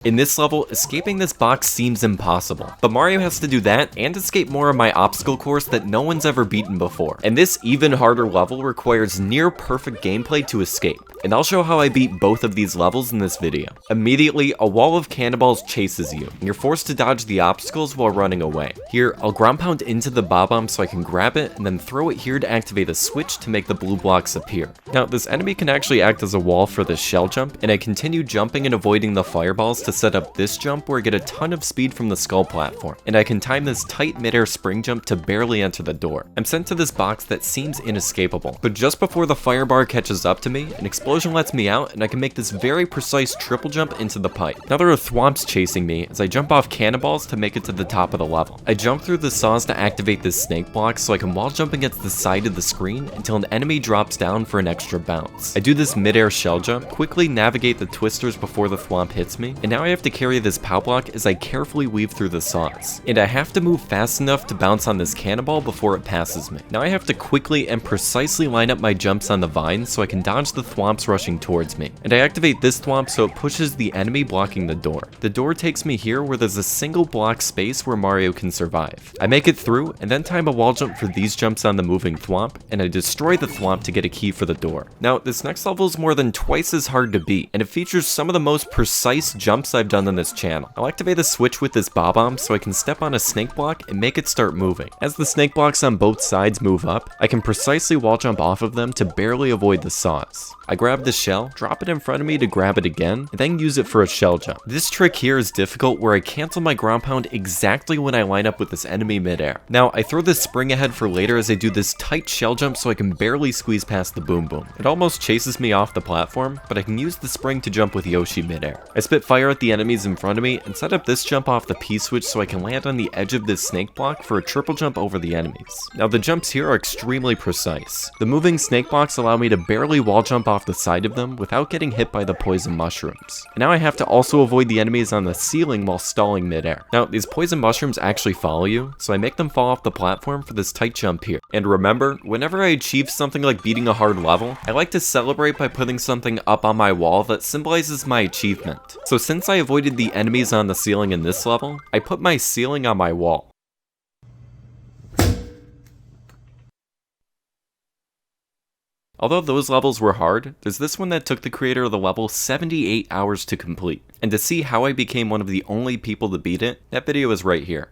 In this level, escaping this box seems impossible, but Mario has to do that and escape more of my obstacle course that no one's ever beaten before. And this even harder level requires near perfect gameplay to escape, and I'll show how I beat both of these levels in this video. Immediately, a wall of cannonballs chases you, and you're forced to dodge the obstacles while running away. Here, I'll ground pound into the Bob-omb so I can grab it, and then throw it here to activate a switch to make the blue blocks appear. Now, this enemy can actually act as a wall for this shell jump, and I continue jumping and avoiding the fireballs to set up this jump where I get a ton of speed from the skull platform, and I can time this tight midair spring jump to barely enter the door. I'm sent to this box that seems inescapable, but just before the fire bar catches up to me, an explosion lets me out and I can make this very precise triple jump into the pipe. Now there are thwomps chasing me as I jump off cannonballs to make it to the top of the level. I jump through the saws to activate this snake block so I can wall jump against the side of the screen until an enemy drops down for an extra bounce. I do this midair shell jump, quickly navigate the twisters before the thwomp hits me, and now I have to carry this POW block as I carefully weave through the saws. And I have to move fast enough to bounce on this cannonball before it passes me. Now I have to quickly and precisely line up my jumps on the vines so I can dodge the thwomps rushing towards me. And I activate this thwomp so it pushes the enemy blocking the door. The door takes me here where there's a single block space where Mario can survive. I make it through and then time a wall jump for these jumps on the moving thwomp, and I destroy the thwomp to get a key for the door. Now this next level is more than twice as hard to beat, and it features some of the most precise jumps I've done on this channel. I'll activate a switch with this Bob-omb so I can step on a snake block and make it start moving. As the snake blocks on both sides move up, I can precisely wall jump off of them to barely avoid the saws. I grab the shell, drop it in front of me to grab it again, and then use it for a shell jump. This trick here is difficult where I cancel my ground pound exactly when I line up with this enemy midair. Now I throw this spring ahead for later as I do this tight shell jump so I can barely squeeze past the boom boom. It almost chases me off the platform, but I can use the spring to jump with Yoshi midair. I spit fire at the enemies in front of me and set up this jump off the P-switch so I can land on the edge of this snake block for a triple jump over the enemies. Now the jumps here are extremely precise. The moving snake blocks allow me to barely wall jump off the side of them without getting hit by the poison mushrooms. And now I have to also avoid the enemies on the ceiling while stalling midair. Now these poison mushrooms actually follow you, so I make them fall off the platform for this tight jump here. And remember, whenever I achieve something like beating a hard level, I like to celebrate by putting something up on my wall that symbolizes my achievement. So since I avoided the enemies on the ceiling in this level, I put my ceiling on my wall. Although those levels were hard, there's this one that took the creator of the level 78 hours to complete. And to see how I became one of the only people to beat it, that video is right here.